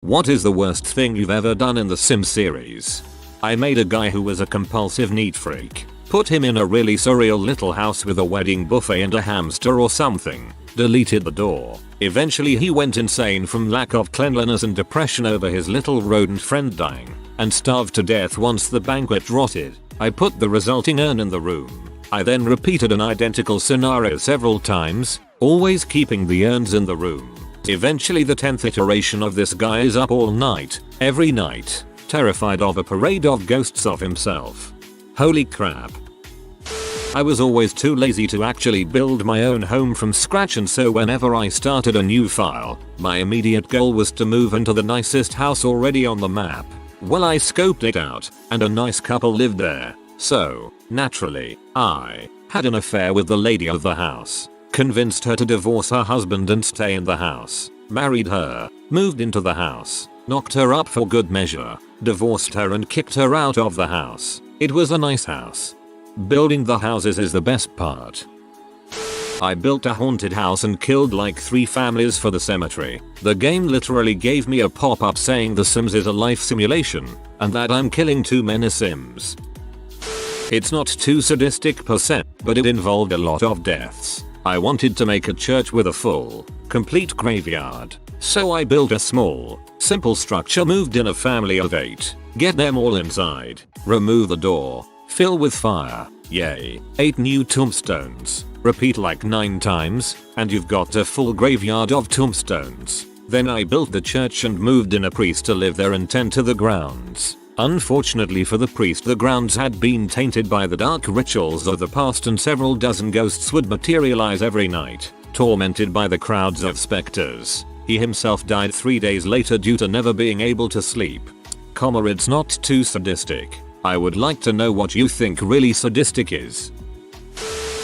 What is the worst thing you've ever done in the Sims series? I made a guy who was a compulsive neat freak. Put him in a really surreal little house with a wedding buffet and a hamster or something. Deleted the door. Eventually he went insane from lack of cleanliness and depression over his little rodent friend dying, and starved to death once the banquet rotted. I put the resulting urn in the room. I then repeated an identical scenario several times, always keeping the urns in the room. Eventually the 10th iteration of this guy is up all night, every night, terrified of a parade of ghosts of himself. Holy crap. I was always too lazy to actually build my own home from scratch, and so whenever I started a new file, my immediate goal was to move into the nicest house already on the map. Well, I scoped it out, and a nice couple lived there. So, naturally, I had an affair with the lady of the house. Convinced her to divorce her husband and stay in the house. Married her, moved into the house, knocked her up for good measure, divorced her and kicked her out of the house. It was a nice house. Building the houses is the best part. I built a haunted house and killed like 3 families for the cemetery. The game literally gave me a pop-up saying The Sims is a life simulation, and that I'm killing too many Sims. It's not too sadistic per se, but it involved a lot of deaths. I wanted to make a church with a full, complete graveyard. So I built a small, simple structure, moved in a family of 8, get them all inside, remove the door, fill with fire, yay, 8 new tombstones, repeat like 9 times, and you've got a full graveyard of tombstones. Then I built the church and moved in a priest to live there and tend to the grounds. Unfortunately for the priest, the grounds had been tainted by the dark rituals of the past, and several dozen ghosts would materialize every night, tormented by the crowds of specters. He himself died 3 days later due to never being able to sleep. It's not too sadistic. I would like to know what you think really sadistic is.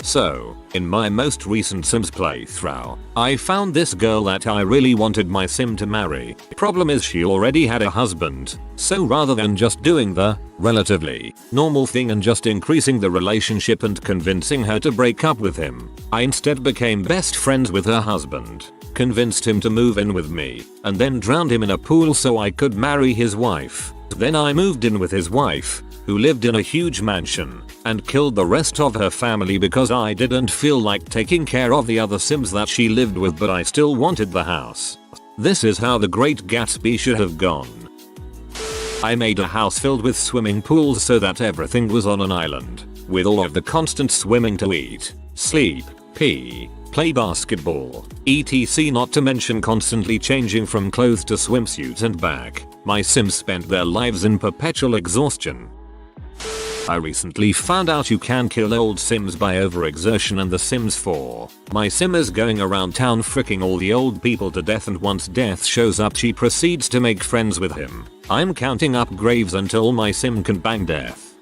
So, in my most recent Sims playthrough, I found this girl that I really wanted my Sim to marry. Problem is she already had a husband, so rather than just doing the relatively normal thing and just increasing the relationship and convincing her to break up with him, I instead became best friends with her husband, convinced him to move in with me, and then drowned him in a pool so I could marry his wife. Then I moved in with his wife, who lived in a huge mansion, and killed the rest of her family because I didn't feel like taking care of the other Sims that she lived with, but I still wanted the house. This is how The Great Gatsby should have gone. I made a house filled with swimming pools so that everything was on an island, with all of the constant swimming to eat, sleep, pee, play basketball, etc. Not to mention constantly changing from clothes to swimsuit and back. My Sims spent their lives in perpetual exhaustion. I recently found out you can kill old Sims by overexertion in The Sims 4. My Sim is going around town fricking all the old people to death, and once death shows up she proceeds to make friends with him. I'm counting up graves until my Sim can bang death.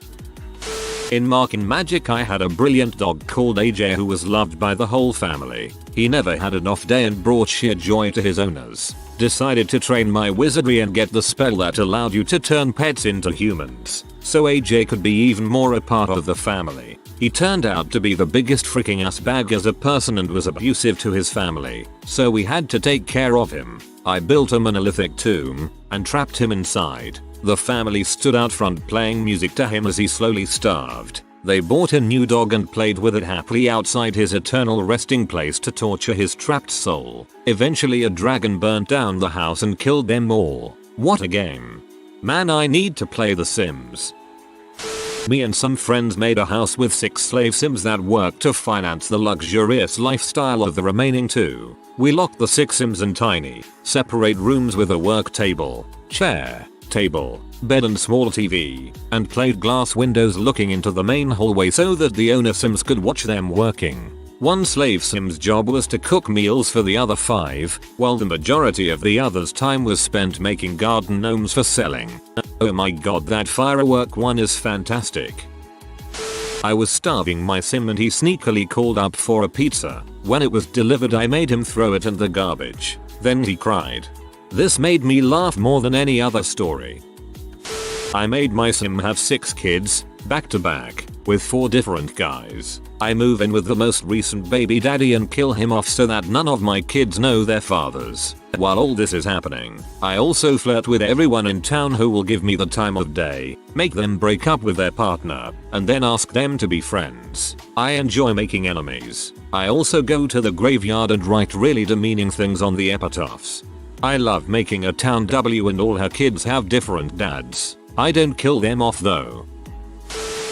In Marking Magic I had a brilliant dog called AJ who was loved by the whole family. He never had an off day and brought sheer joy to his owners. Decided to train my wizardry and get the spell that allowed you to turn pets into humans, so AJ could be even more a part of the family. He turned out to be the biggest freaking ass bag as a person and was abusive to his family, so we had to take care of him. I built a monolithic tomb and trapped him inside. The family stood out front playing music to him as he slowly starved. They bought a new dog and played with it happily outside his eternal resting place to torture his trapped soul. Eventually a dragon burnt down the house and killed them all. What a game. Man, I need to play The Sims. Me and some friends made a house with 6 slave Sims that worked to finance the luxurious lifestyle of the remaining 2. We locked the 6 Sims in tiny, separate rooms with a work table, chair, table, bed and small TV, and played glass windows looking into the main hallway so that the owner Sims could watch them working. One slave Sim's job was to cook meals for the other 5, while the majority of the other's time was spent making garden gnomes for selling. Oh my god, that firework one is fantastic. I was starving my Sim and he sneakily called up for a pizza. When it was delivered I made him throw it in the garbage. Then he cried. This made me laugh more than any other story. I made my Sim have 6 kids, back to back, with 4 different guys. I move in with the most recent baby daddy and kill him off so that none of my kids know their fathers. While all this is happening, I also flirt with everyone in town who will give me the time of day, make them break up with their partner, and then ask them to be friends. I enjoy making enemies. I also go to the graveyard and write really demeaning things on the epitaphs. I love making a town W and all her kids have different dads. I don't kill them off though.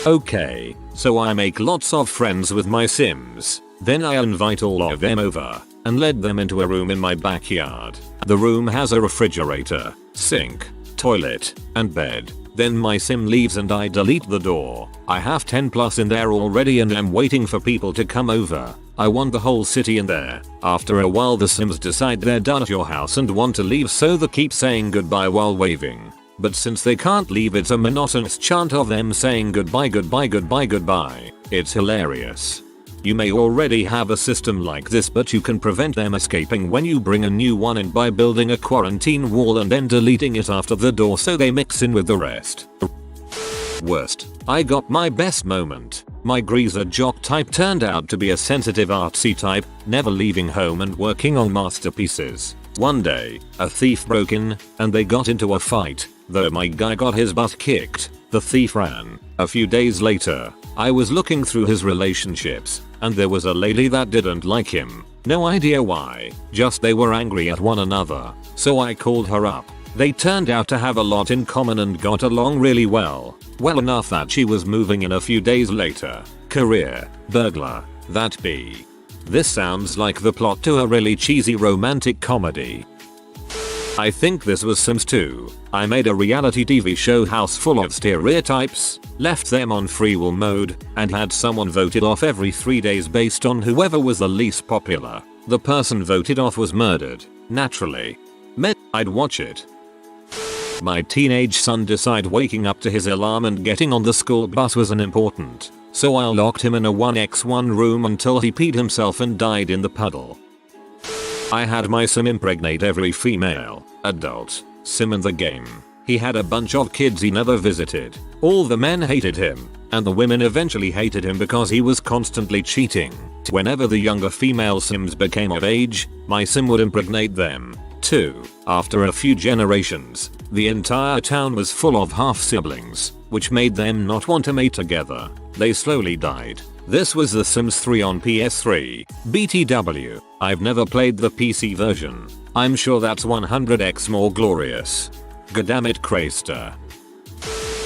Okay, so I make lots of friends with my Sims. Then I invite all of them over and led them into a room in my backyard. The room has a refrigerator, sink, toilet, and bed. Then my sim leaves and I delete the door. I have 10 plus in there already and am waiting for people to come over. I want the whole city in there. After a while the Sims decide they're done at your house and want to leave, so they keep saying goodbye while waving. But since they can't leave, it's a monotonous chant of them saying goodbye, goodbye, goodbye, goodbye. It's hilarious. You may already have a system like this, but you can prevent them escaping when you bring a new one in by building a quarantine wall and then deleting it after the door so they mix in with the rest. Worst. I got my best moment. My greaser jock type turned out to be a sensitive artsy type, never leaving home and working on masterpieces. One day, a thief broke in, and they got into a fight. Though my guy got his butt kicked, the thief ran. A few days later, I was looking through his relationships, and there was a lady that didn't like him. No idea why, just they were angry at one another. So I called her up. They turned out to have a lot in common and got along really well. Well enough that she was moving in a few days later. Career, burglar, that be. This sounds like the plot to a really cheesy romantic comedy. I think this was Sims 2. I made a reality TV show house full of stereotypes, left them on free will mode, and had someone voted off every 3 days based on whoever was the least popular. The person voted off was murdered. Naturally. I'd watch it. My teenage son decided waking up to his alarm and getting on the school bus was unimportant. So I locked him in a 1x1 room until he peed himself and died in the puddle. I had my sim impregnate every female, adult, sim in the game. He had a bunch of kids he never visited. All the men hated him, and the women eventually hated him because he was constantly cheating. Whenever the younger female sims became of age, my sim would impregnate them, too. After a few generations, the entire town was full of half-siblings, which made them not want to mate together. They slowly died. This was The Sims 3 on PS3. BTW. I've never played the PC version. I'm sure that's 100x more glorious. Goddammit Craster.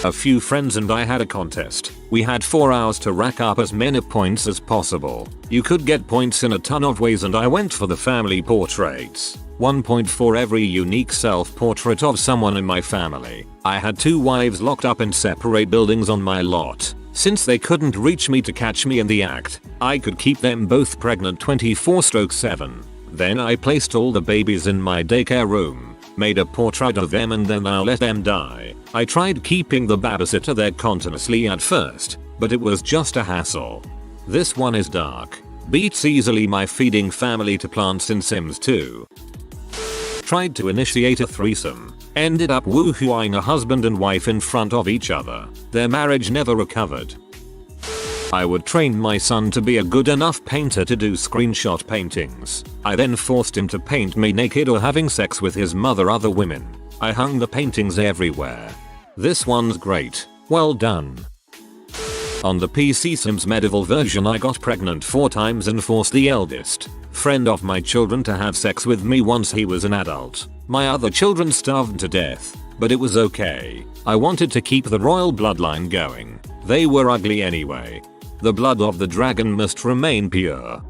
A few friends and I had a contest. We had 4 hours to rack up as many points as possible. You could get points in a ton of ways and I went for the family portraits. 1 point for every unique self-portrait of someone in my family. I had 2 wives locked up in separate buildings on my lot. Since they couldn't reach me to catch me in the act, I could keep them both pregnant 24/7. Then I placed all the babies in my daycare room, made a portrait of them and then I let them die. I tried keeping the babysitter there continuously at first, but it was just a hassle. This one is dark. Beats easily my feeding family to plants in Sims 2. Tried to initiate a threesome. Ended up woohooing a husband and wife in front of each other. Their marriage never recovered. I would train my son to be a good enough painter to do screenshot paintings. I then forced him to paint me naked or having sex with his mother other women. I hung the paintings everywhere. This one's great. Well done. On the PC Sims medieval version I got pregnant 4 times and forced the eldest friend of my children to have sex with me once he was an adult. My other children starved to death, but it was okay. I wanted to keep the royal bloodline going. They were ugly anyway. The blood of the dragon must remain pure.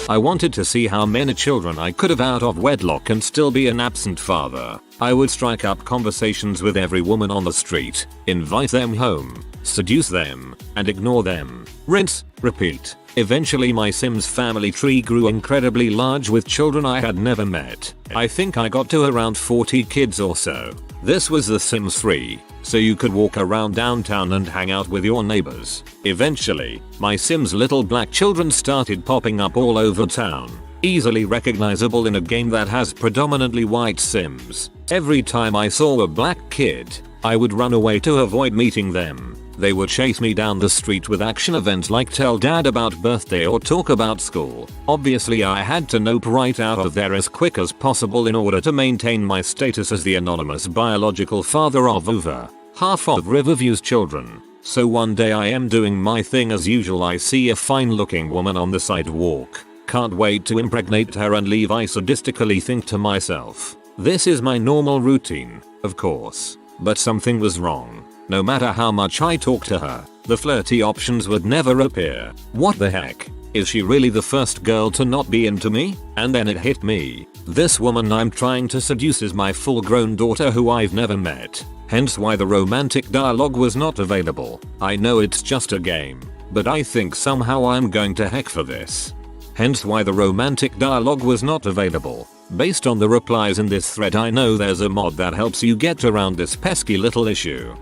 I wanted to see how many children I could have out of wedlock and still be an absent father. I would strike up conversations with every woman on the street, invite them home, seduce them, and ignore them. Rinse, repeat. Eventually my Sims family tree grew incredibly large with children I had never met. I think I got to around 40 kids or so. This was The Sims 3, so you could walk around downtown and hang out with your neighbors. Eventually, my Sims little black children started popping up all over town. Easily recognizable in a game that has predominantly white Sims. Every time I saw a black kid, I would run away to avoid meeting them. They would chase me down the street with action events like tell dad about birthday or talk about school. Obviously I had to nope right out of there as quick as possible in order to maintain my status as the anonymous biological father of over half of Riverview's children. So one day I am doing my thing as usual. I see a fine looking woman on the sidewalk. Can't wait to impregnate her and leave. I sadistically think to myself, this is my normal routine, of course. But something was wrong. No matter how much I talked to her, the flirty options would never appear. What the heck? Is she really the first girl to not be into me? And then it hit me. This woman I'm trying to seduce is my full-grown daughter who I've never met. Hence why the romantic dialogue was not available. I know it's just a game, but I think somehow I'm going to heck for this. Hence why the romantic dialogue was not available. Based on the replies in this thread, I know there's a mod that helps you get around this pesky little issue.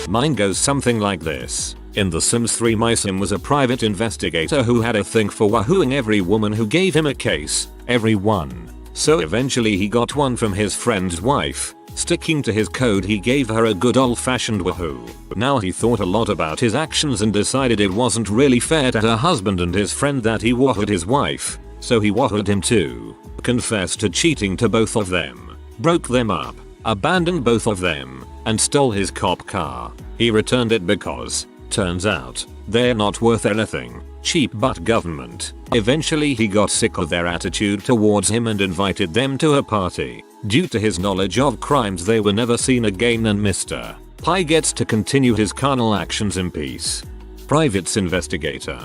Mine goes something like this. In The Sims 3, my sim was a private investigator who had a thing for wahooing every woman who gave him a case. Every one. So eventually he got one from his friend's wife. Sticking to his code, he gave her a good old-fashioned wahoo. Now he thought a lot about his actions and decided it wasn't really fair to her husband and his friend that he wahooed his wife. So he wahooed him too. Confessed to cheating to both of them. Broke them up. Abandoned both of them. And stole his cop car. He returned it because, turns out, they're not worth anything. Cheap butt government. Eventually he got sick of their attitude towards him and invited them to a party. Due to his knowledge of crimes, they were never seen again and Mr. Pi gets to continue his carnal actions in peace. Private's investigator.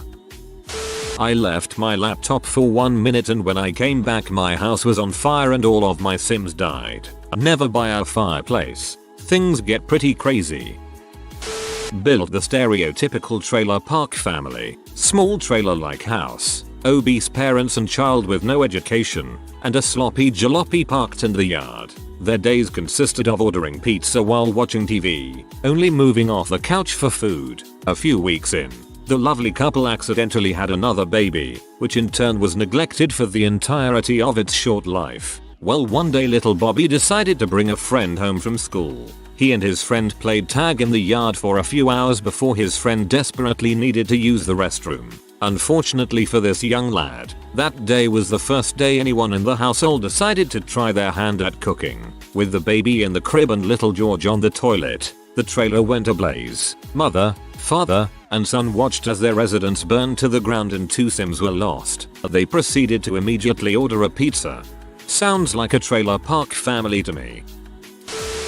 I left my laptop for 1 minute and when I came back my house was on fire and all of my sims died. Never buy a fireplace. Things get pretty crazy. Build the stereotypical trailer park family. Small trailer-like house. Obese parents and child with no education. And a sloppy jalopy parked in the yard. Their days consisted of ordering pizza while watching TV. Only moving off the couch for food. A few weeks in, the lovely couple accidentally had another baby, which in turn was neglected for the entirety of its short life. Well, one day little Bobby decided to bring a friend home from school. He and his friend played tag in the yard for a few hours before his friend desperately needed to use the restroom. Unfortunately for this young lad, that day was the first day anyone in the household decided to try their hand at cooking. With the baby in the crib and little George on the toilet, the trailer went ablaze. Mother, father, and son watched as their residence burned to the ground and 2 sims were lost. They proceeded to immediately order a pizza. Sounds like a trailer park family to me.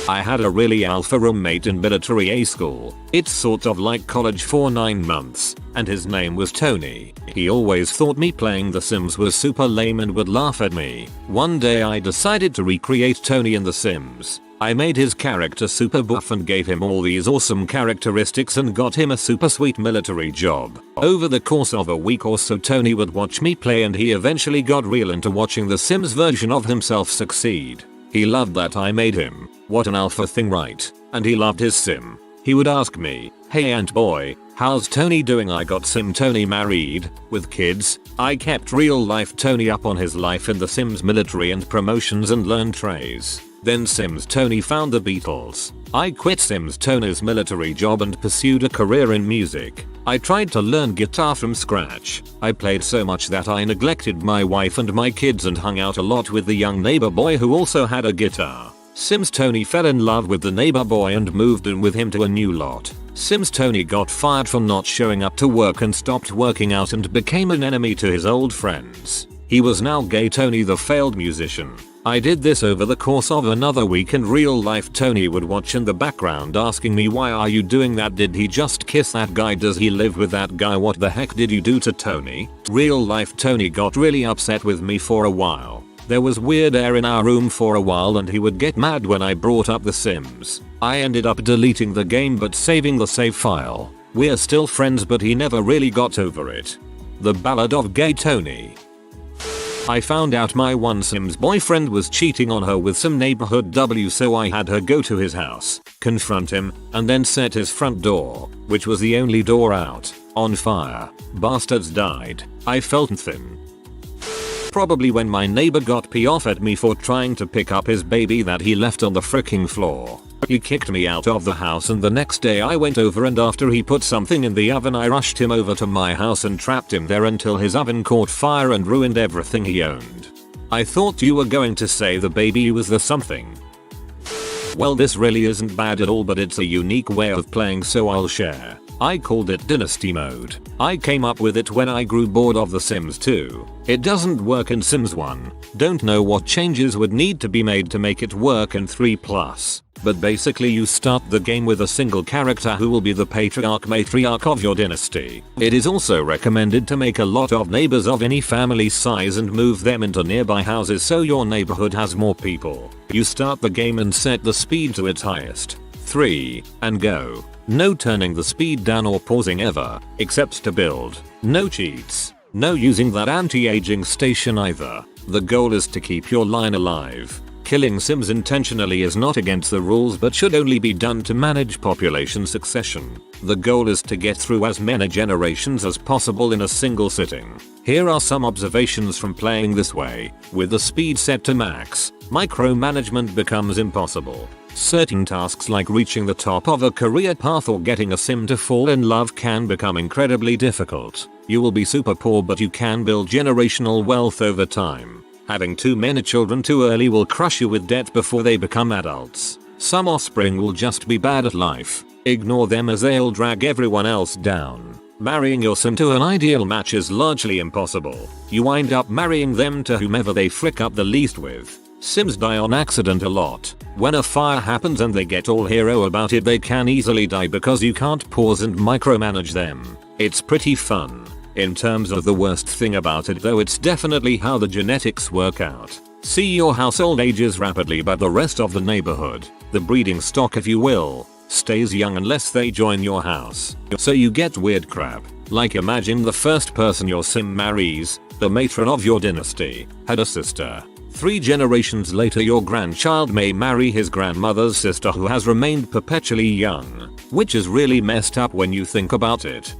I had a really alpha roommate in military A school. It's sort of like college for 9 months, and his name was Tony. He always thought me playing The Sims was super lame and would laugh at me. One day I decided to recreate Tony in The Sims. I made his character super buff and gave him all these awesome characteristics and got him a super sweet military job. Over the course of a week or so, Tony would watch me play and he eventually got real into watching The Sims version of himself succeed. He loved that I made him. What an alpha thing, right? And he loved his sim. He would ask me, "Hey Ant Boy, how's Tony doing?" I got Sim Tony married, with kids. I kept real life Tony up on his life in The Sims military and promotions and learned trays. Then Sims Tony found the Beatles. I quit Sims Tony's military job and pursued a career in music. I tried to learn guitar from scratch. I played so much that I neglected my wife and my kids and hung out a lot with the young neighbor boy who also had a guitar. Sims Tony fell in love with the neighbor boy and moved in with him to a new lot. Sims Tony got fired for not showing up to work and stopped working out and became an enemy to his old friends. He was now Gay Tony, the failed musician. I did this over the course of another week and real life Tony would watch in the background asking me, "Why are you doing that? Did he just kiss that guy? Does he live with that guy? What the heck did you do to Tony?" Real life Tony got really upset with me for a while. There was weird air in our room for a while and he would get mad when I brought up The Sims. I ended up deleting the game but saving the save file. We're still friends but he never really got over it. The Ballad of Gay Tony. I found out my one Sims boyfriend was cheating on her with some neighborhood W, so I had her go to his house, confront him, and then set his front door, which was the only door out, on fire. Bastards died. I felt thin. Probably when my neighbor got pissed off at me for trying to pick up his baby that he left on the freaking floor. He kicked me out of the house, and the next day I went over, and after he put something in the oven I rushed him over to my house and trapped him there until his oven caught fire and ruined everything he owned. I thought you were going to say the baby was the something. Well, this really isn't bad at all, but it's a unique way of playing, so I'll share. I called it Dynasty mode. I came up with it when I grew bored of The Sims 2. It doesn't work in Sims 1. Don't know what changes would need to be made to make it work in 3+. But basically you start the game with a single character who will be the matriarch of your dynasty. It is also recommended to make a lot of neighbors of any family size and move them into nearby houses so your neighborhood has more people. You start the game and set the speed to its highest. 3, and go. No turning the speed down or pausing ever, except to build. No cheats. No using that anti-aging station either. The goal is to keep your line alive. Killing Sims intentionally is not against the rules but should only be done to manage population succession. The goal is to get through as many generations as possible in a single sitting. Here are some observations from playing this way. With the speed set to max, micromanagement becomes impossible. Certain tasks like reaching the top of a career path or getting a sim to fall in love can become incredibly difficult. You will be super poor, but you can build generational wealth over time. Having too many children too early will crush you with debt before they become adults. Some offspring will just be bad at life. Ignore them as they'll drag everyone else down. Marrying your sim to an ideal match is largely impossible. You wind up marrying them to whomever they frick up the least with. Sims die on accident a lot. When a fire happens and they get all hero about it, they can easily die because you can't pause and micromanage them. It's pretty fun. In terms of the worst thing about it though, it's definitely how the genetics work out. See, your household ages rapidly but the rest of the neighborhood, the breeding stock if you will, stays young unless they join your house. So you get weird crap. Like imagine the first person your sim marries, the matron of your dynasty, had a sister. 3 generations later your grandchild may marry his grandmother's sister who has remained perpetually young, which is really messed up when you think about it.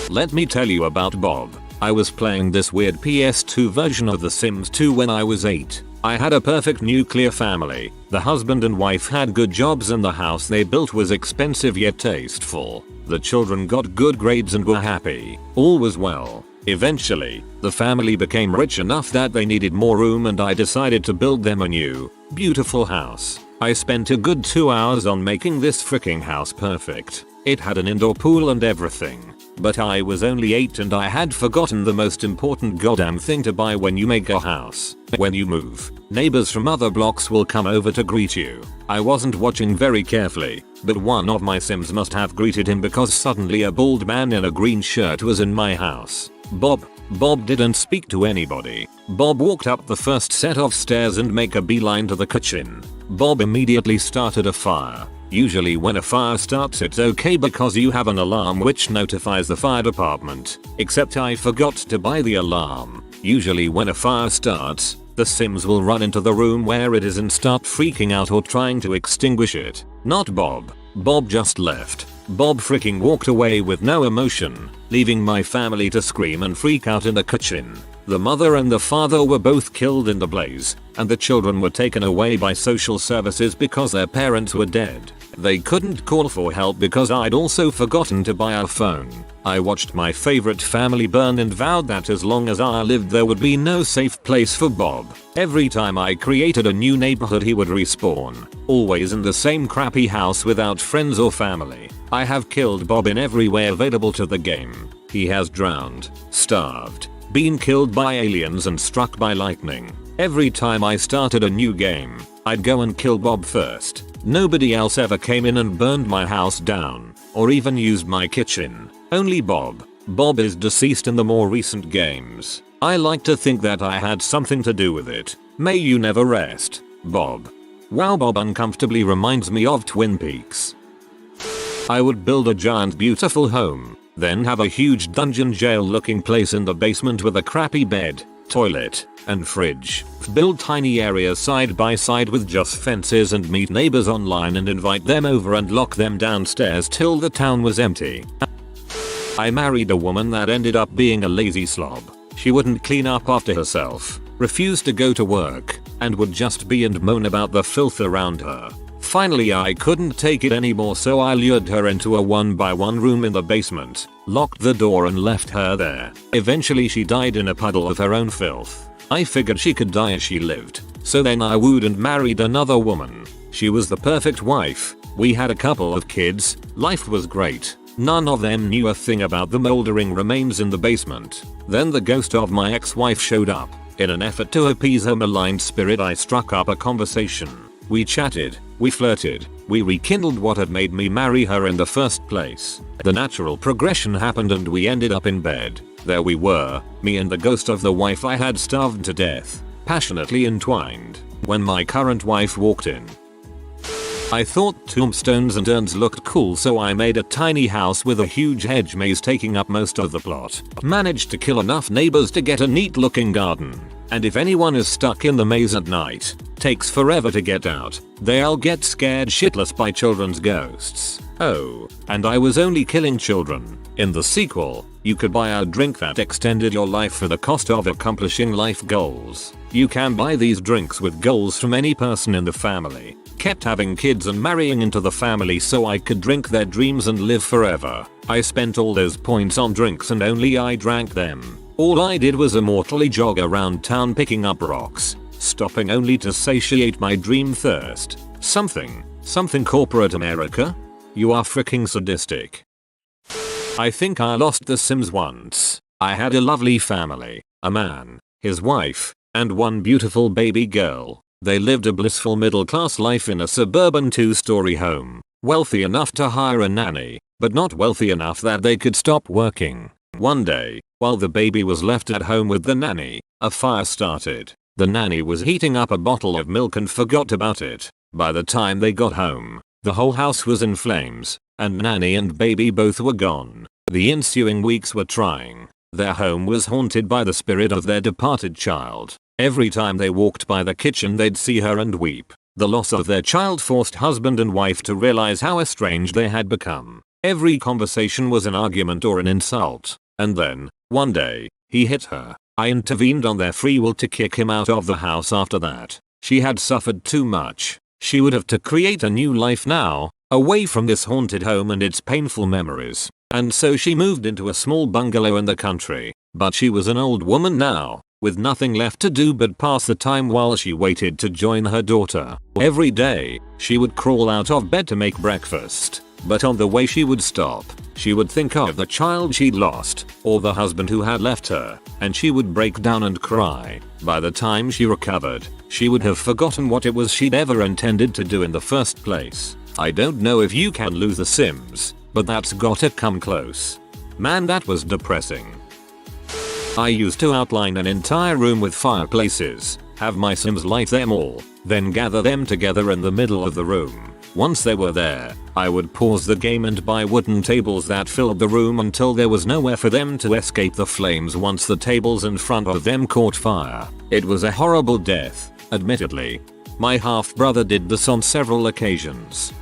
Let me tell you about Bob. I was playing this weird PS2 version of The Sims 2 when I was 8. I had a perfect nuclear family. The husband and wife had good jobs and the house they built was expensive yet tasteful. The children got good grades and were happy. All was well. Eventually, the family became rich enough that they needed more room and I decided to build them a new, beautiful house. I spent a good 2 hours on making this freaking house perfect. It had an indoor pool and everything. But I was only 8 and I had forgotten the most important goddamn thing to buy when you make a house. When you move, neighbors from other blocks will come over to greet you. I wasn't watching very carefully, but one of my Sims must have greeted him because suddenly a bald man in a green shirt was in my house. Bob didn't speak to anybody. Bob walked up the first set of stairs and make a beeline to the kitchen. Bob immediately started a fire. Usually when a fire starts it's okay because you have an alarm which notifies the fire department. Except I forgot to buy the alarm. Usually when a fire starts, the Sims will run into the room where it is and start freaking out or trying to extinguish it. Not Bob. Bob just left. Bob freaking walked away with no emotion, leaving my family to scream and freak out in the kitchen. The mother and the father were both killed in the blaze, and the children were taken away by social services because their parents were dead. They couldn't call for help because I'd also forgotten to buy a phone. I watched my favorite family burn and vowed that as long as I lived there would be no safe place for Bob. Every time I created a new neighborhood he would respawn, always in the same crappy house without friends or family. I have killed Bob in every way available to the game. He has drowned, starved, been killed by aliens and struck by lightning. Every time I started a new game, I'd go and kill Bob first. Nobody else ever came in and burned my house down, or even used my kitchen. Only Bob. Bob is deceased in the more recent games. I like to think that I had something to do with it. May you never rest, Bob. Wow, Bob uncomfortably reminds me of Twin Peaks. I would build a giant beautiful home, then have a huge dungeon jail looking place in the basement with a crappy bed, toilet, and fridge. Build tiny areas side by side with just fences and meet neighbors online and invite them over and lock them downstairs till the town was empty. I married a woman that ended up being a lazy slob. She wouldn't clean up after herself, refused to go to work, and would just be and moan about the filth around her. Finally I couldn't take it anymore, so I lured her into a 1-by-1 room in the basement, locked the door and left her there. Eventually she died in a puddle of her own filth. I figured she could die as she lived, so then I wooed and married another woman. She was the perfect wife. We had a couple of kids. Life was great. None of them knew a thing about the moldering remains in the basement. Then the ghost of my ex-wife showed up. In an effort to appease her maligned spirit, I struck up a conversation. We chatted, we flirted, we rekindled what had made me marry her in the first place. The natural progression happened and we ended up in bed. There we were, me and the ghost of the wife I had starved to death, passionately entwined, when my current wife walked in. I thought tombstones and urns looked cool, so I made a tiny house with a huge hedge maze taking up most of the plot. Managed to kill enough neighbors to get a neat looking garden. And if anyone is stuck in the maze at night, takes forever to get out, they'll get scared shitless by children's ghosts. Oh, and I was only killing children. In the sequel, you could buy a drink that extended your life for the cost of accomplishing life goals. You can buy these drinks with goals from any person in the family. Kept having kids and marrying into the family so I could drink their dreams and live forever. I spent all those points on drinks and only I drank them. All I did was immortally jog around town picking up rocks, stopping only to satiate my dream thirst. Something corporate America? You are freaking sadistic. I think I lost The Sims once. I had a lovely family, a man, his wife, and one beautiful baby girl. They lived a blissful middle-class life in a suburban 2-story home, wealthy enough to hire a nanny, but not wealthy enough that they could stop working. One day, while the baby was left at home with the nanny, a fire started. The nanny was heating up a bottle of milk and forgot about it. By the time they got home, the whole house was in flames, and nanny and baby both were gone. The ensuing weeks were trying. Their home was haunted by the spirit of their departed child. Every time they walked by the kitchen they'd see her and weep. The loss of their child forced husband and wife to realize how estranged they had become. Every conversation was an argument or an insult. And then, one day, he hit her. I intervened on their free will to kick him out of the house after that. She had suffered too much. She would have to create a new life now, away from this haunted home and its painful memories. And so she moved into a small bungalow in the country. But she was an old woman now, with nothing left to do but pass the time while she waited to join her daughter. Every day, she would crawl out of bed to make breakfast. But on the way she would stop. She would think of the child she'd lost, or the husband who had left her, and she would break down and cry. By the time she recovered, she would have forgotten what it was she'd ever intended to do in the first place. I don't know if you can lose The Sims, but that's gotta come close. Man, that was depressing. I used to outline an entire room with fireplaces, have my Sims light them all, then gather them together in the middle of the room. Once they were there, I would pause the game and buy wooden tables that filled the room until there was nowhere for them to escape the flames once the tables in front of them caught fire. It was a horrible death, admittedly. My half-brother did this on several occasions.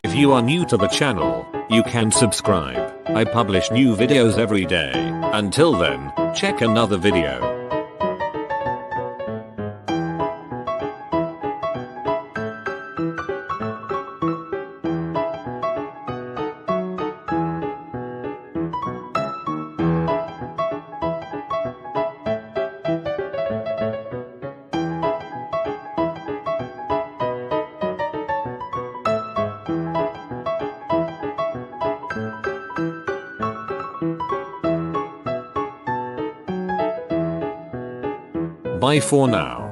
If you are new to the channel, you can subscribe. I publish new videos every day. Until then, check another video. Bye for now.